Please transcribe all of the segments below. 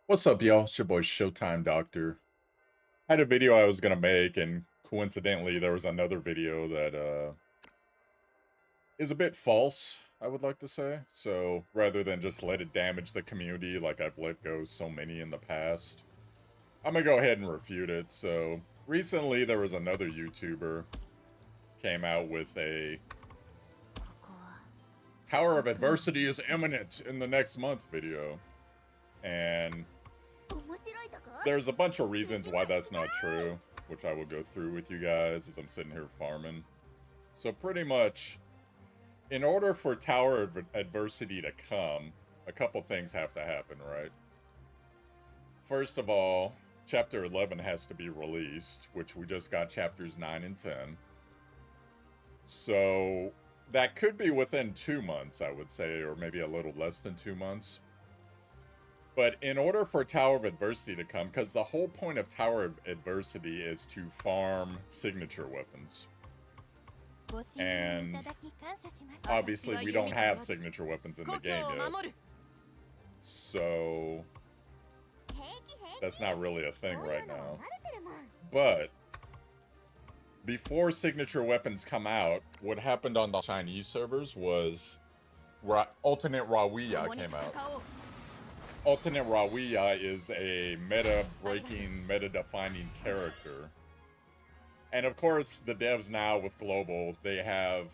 What's up, y'all? It's your boy Showtime Doctor. I had a video I was gonna make, and coincidentally, there was another video that is a bit false, I would like to say. So rather than just let it damage the community like I've let go so many in the past, I'm gonna go ahead and refute it. So recently, there was another YouTuber came out with a Tower of Adversity is imminent in the next month video, and there's a bunch of reasons why that's not true, which I will go through with you guys as I'm sitting here farming. So pretty much, in order for Tower of Adversity to come, a couple things have to happen, right? First of all, Chapter 11 has to be released, which we just got Chapters 9 and 10. So that could be within 2 months, I would say, or maybe a little less than 2 months. But in order for Tower of Adversity to come, because the whole point of Tower of Adversity is to farm signature weapons. And obviously we don't have signature weapons in the game yet. So that's not really a thing right now. But before signature weapons come out, what happened on the Chinese servers was Alternate Rawiya came out. Alternate Rawiya is a meta-breaking, meta-defining character. And of course, the devs now with Global, they have,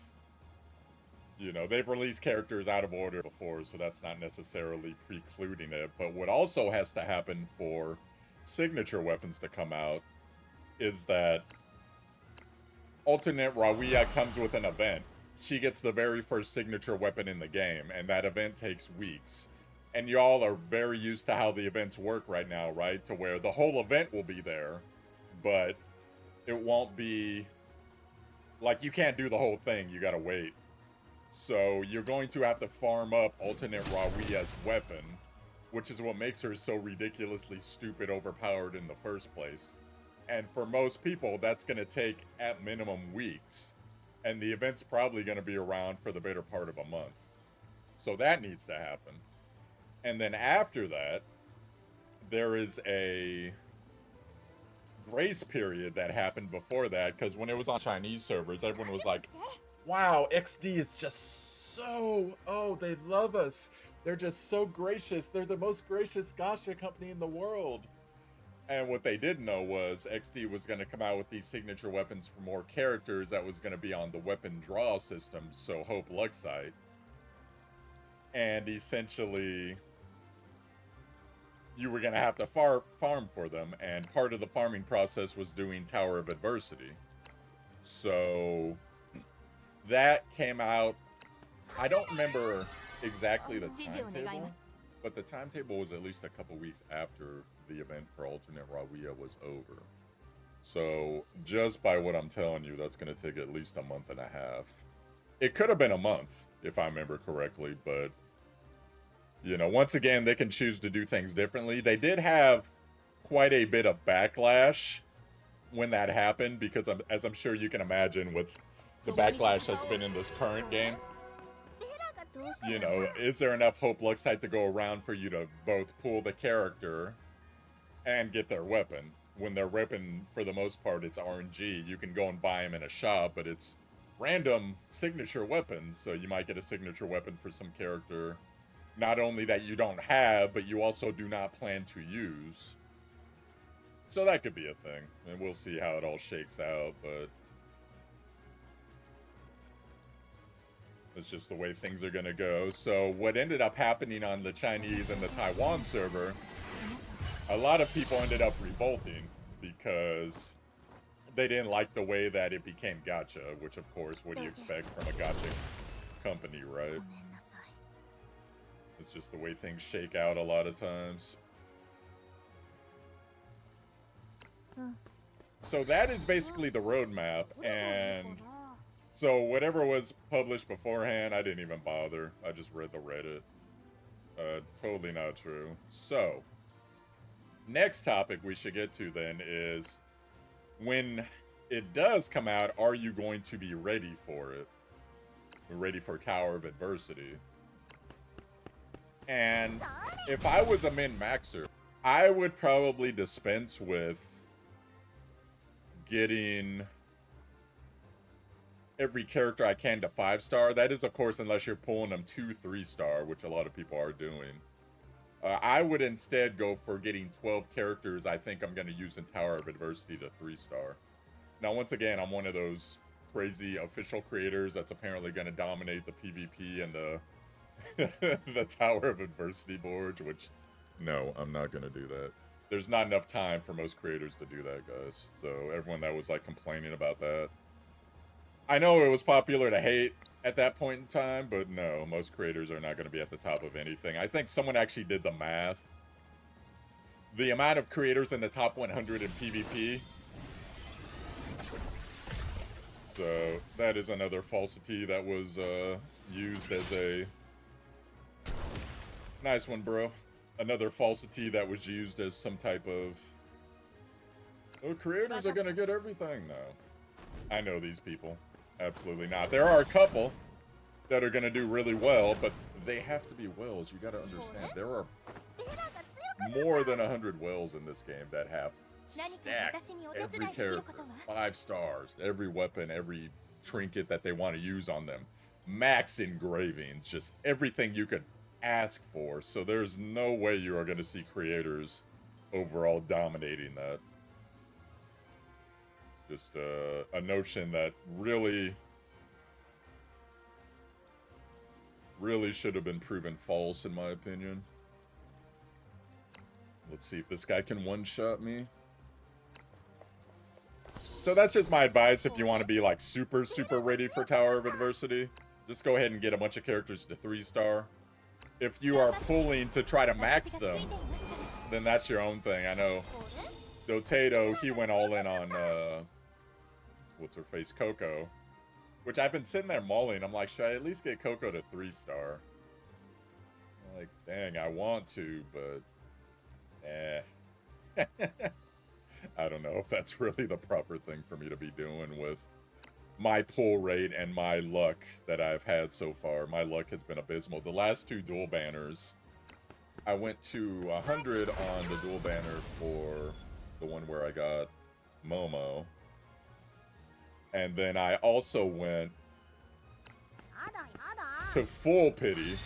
they've released characters out of order before, so that's not necessarily precluding it. But what also has to happen for signature weapons to come out is that Alternate Rawiya comes with an event. She gets the very first signature weapon in the game, and that event takes weeks. And y'all are very used to how the events work right now, right? To where the whole event will be there, but it won't be like you can't do the whole thing. You gotta wait. So you're going to have to farm up Alternate Rawiya's weapon, which is what makes her so ridiculously stupid overpowered in the first place. And for most people, that's gonna take at minimum weeks. And the event's probably gonna be around for the better part of a month. So that needs to happen. And then after that, there is a grace period that happened before that, because when it was on Chinese servers, everyone was like, wow, XD is just so, oh, they love us. They're just so gracious. They're the most gracious gacha company in the world. And what they didn't know was XD was going to come out with these signature weapons for more characters that was going to be on the weapon draw system, so Hope Luxite. And essentially, you were going to have to farm for them, and part of the farming process was doing Tower of Adversity. So that came out, I don't remember exactly the timetable, but the timetable was at least a couple weeks after the event for Alternate Rawiya was over. So just by what I'm telling you, that's going to take at least a month and a half. It could have been a month, if I remember correctly, but once again, they can choose to do things differently. They did have quite a bit of backlash when that happened, because as I'm sure you can imagine with the backlash that's been in this current game, is there enough Hope Luxite to go around for you to both pull the character and get their weapon? When their weapon, for the most part, it's RNG. You can go and buy them in a shop, but it's random signature weapons, so you might get a signature weapon for some character not only that you don't have, but you also do not plan to use. So that could be a thing, and we'll see how it all shakes out, but it's just the way things are gonna go. So what ended up happening on the Chinese and the Taiwan server, a lot of people ended up revolting because they didn't like the way that it became gacha, which of course, what do you expect from a gacha company, right? It's just the way things shake out a lot of times. So that is basically the roadmap, and so whatever was published beforehand, I didn't even bother. I just read the Reddit. Totally not true. So, next topic we should get to then is, when it does come out, are you going to be ready for it? Ready for Tower of Adversity? And if I was a min-maxer, I would probably dispense with getting every character I can to 5-star. That is, of course, unless you're pulling them 2, 3-star, which a lot of people are doing. I would instead go for getting 12 characters I think I'm going to use in Tower of Adversity to 3-star. Now, once again, I'm one of those crazy official creators that's apparently going to dominate the PvP and the Tower of Adversity boards, which, no, I'm not going to do that. There's not enough time for most creators to do that, guys. So everyone that was, like, complaining about that, I know it was popular to hate at that point in time, but no, most creators are not going to be at the top of anything. I think someone actually did the math. The amount of creators in the top 100 in PvP. So that is another falsity that was used as a... Nice one, bro. Another falsity that was used as some type of... Oh, creators are going to get everything. No. I know these people. Absolutely not. There are a couple that are going to do really well, but they have to be whales. You got to understand, there are more than 100 whales in this game that have stacked every character, 5 stars, every weapon, every trinket that they want to use on them, max engravings, just everything you could ask for. So there's no way you are going to see creators overall dominating that. Just a notion that really should have been proven false, in my opinion. Let's see if this guy can one-shot me. So that's just my advice if you want to be like super ready for Tower of Adversity. Just go ahead and get a bunch of characters to 3-star. If you are pulling to try to max them, then that's your own thing. I know Dotato, he went all in on what's her face, Coco, which I've been sitting there mulling. I'm like, should I at least get Coco to 3-star? I'm like, dang, I want to, but I don't know if that's really the proper thing for me to be doing with my pull rate and my luck that I've had so far. My luck has been abysmal. The last 2 dual banners, I went to 100 on the dual banner for the one where I got Momo. And then I also went to full pity,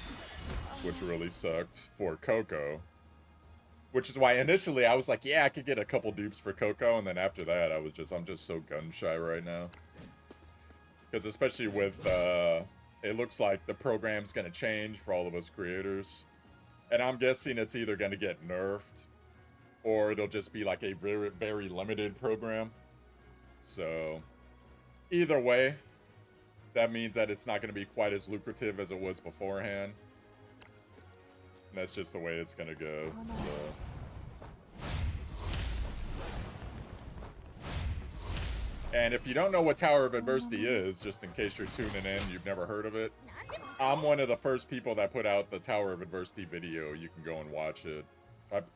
which really sucked, for Coco. Which is why initially I was like, yeah, I could get a couple dupes for Coco. And then after that, I'm just so gun shy right now. Because especially with, it looks like the program's going to change for all of us creators. And I'm guessing it's either going to get nerfed or it'll just be like a very, very limited program. So... either way, that means that it's not going to be quite as lucrative as it was beforehand. And that's just the way it's going to go. So. And if you don't know what Tower of Adversity is, just in case you're tuning in, you've never heard of it, I'm one of the first people that put out the Tower of Adversity video. You can go and watch it.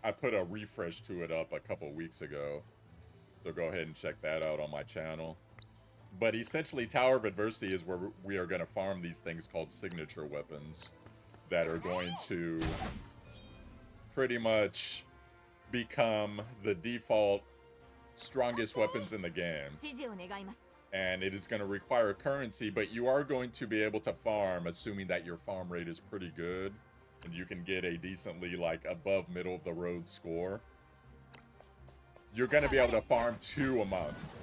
I put a refresh to it up a couple weeks ago. So go ahead and check that out on my channel. But essentially, Tower of Adversity is where we are going to farm these things called signature weapons that are going to pretty much become the default strongest weapons in the game. And it is going to require currency, but you are going to be able to farm, assuming that your farm rate is pretty good, and you can get a decently, like, above middle of the road score. You're going to be able to farm 2 a month.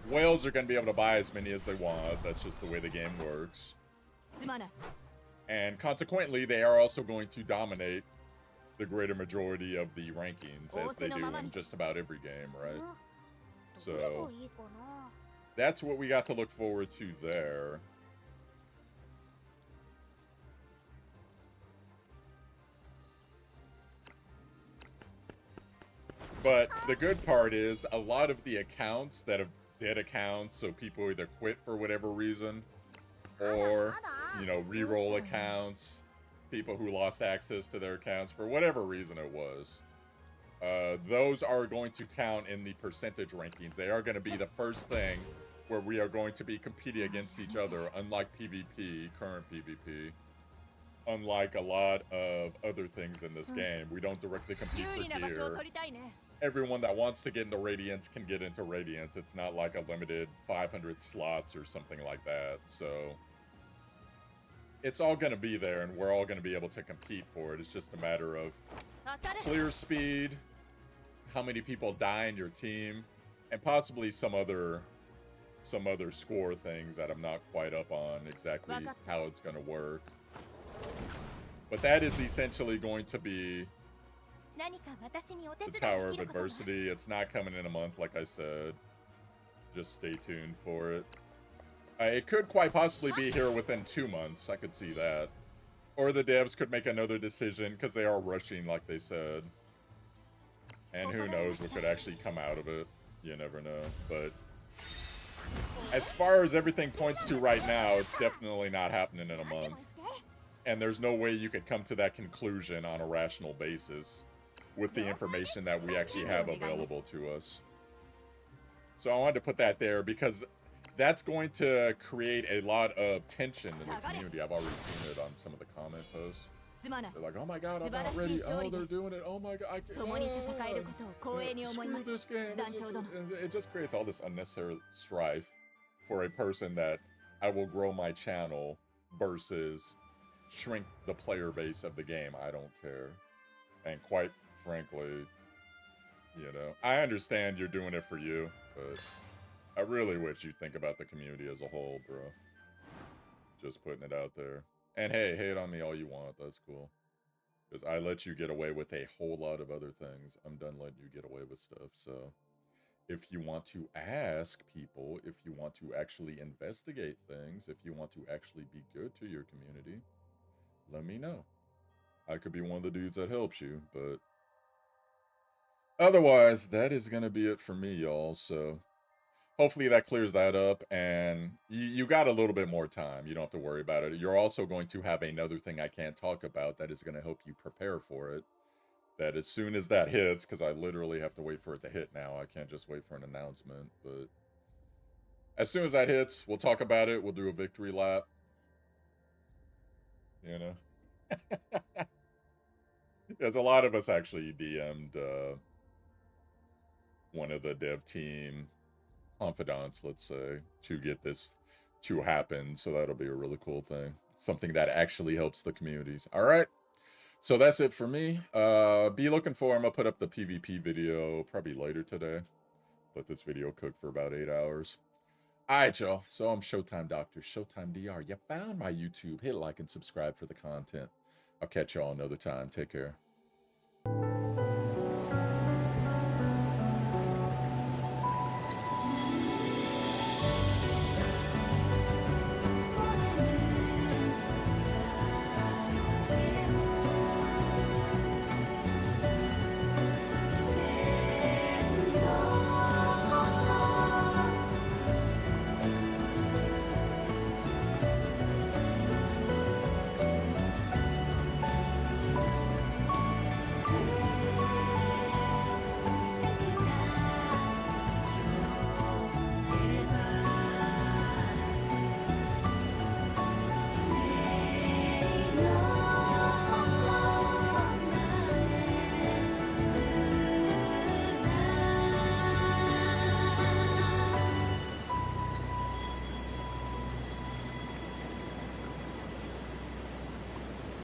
Whales are going to be able to buy as many as they want. That's just the way the game works. And consequently, they are also going to dominate the greater majority of the rankings, as they do in just about every game, right? So, that's what we got to look forward to there. But the good part is, a lot of the accounts that have dead accounts, so people either quit for whatever reason, or, you know, re-roll accounts, people who lost access to their accounts for whatever reason it was. Those are going to count in the percentage rankings. They are going to be the first thing where we are going to be competing against each other, unlike PvP, current PvP. unlike a lot of other things in this game, we don't directly compete for gear. Everyone that wants to get into Radiance can get into Radiance. It's not like a limited 500 slots or something like that. So it's all going to be there, and we're all going to be able to compete for it. It's just a matter of clear speed, how many people die in your team, and possibly some other score things that I'm not quite up on exactly how it's going to work. But that is essentially going to be the Tower of Adversity. It's not coming in a month, like I said. Just stay tuned for it. It could quite possibly be here within 2 months. I could see that. Or the devs could make another decision, because they are rushing, like they said. And who knows what could actually come out of it. You never know. But as far as everything points to right now, it's definitely not happening in a month. And there's no way you could come to that conclusion on a rational basis with the information that we actually have available to us. So I wanted to put that there because that's going to create a lot of tension in the community. I've already seen it on some of the comment posts. They're like, oh my god, I'm not ready. Oh, they're doing it. Oh my god, I can't. Screw this game. It just creates all this unnecessary strife for a person that I will grow my channel versus shrink the player base of the game. I don't care. And quite frankly, you know, I understand you're doing it for you, but I really wish you'd think about the community as a whole, bro. Just putting it out there. And hey, hate on me all you want. That's cool. Because I let you get away with a whole lot of other things. I'm done letting you get away with stuff. So if you want to ask people, if you want to actually investigate things, if you want to actually be good to your community, let me know. I could be one of the dudes that helps you, but otherwise, that is going to be it for me, y'all. So hopefully that clears that up, and you got a little bit more time. You don't have to worry about it. You're also going to have another thing I can't talk about that is going to help you prepare for it. That as soon as that hits, because I literally have to wait for it to hit now. I can't just wait for an announcement, but as soon as that hits, we'll talk about it. We'll do a victory lap. You know? There's a lot of us actually DM'd one of the dev team confidants, let's say, to get this to happen. So that'll be a really cool thing. Something that actually helps the communities. All right. So that's it for me. Be looking for him. I'll put up the PvP video probably later today. Let this video cook for about 8 hours. All right, y'all. So I'm Showtime Doctor, Showtime DR. You found my YouTube. Hit like and subscribe for the content. I'll catch y'all another time. Take care.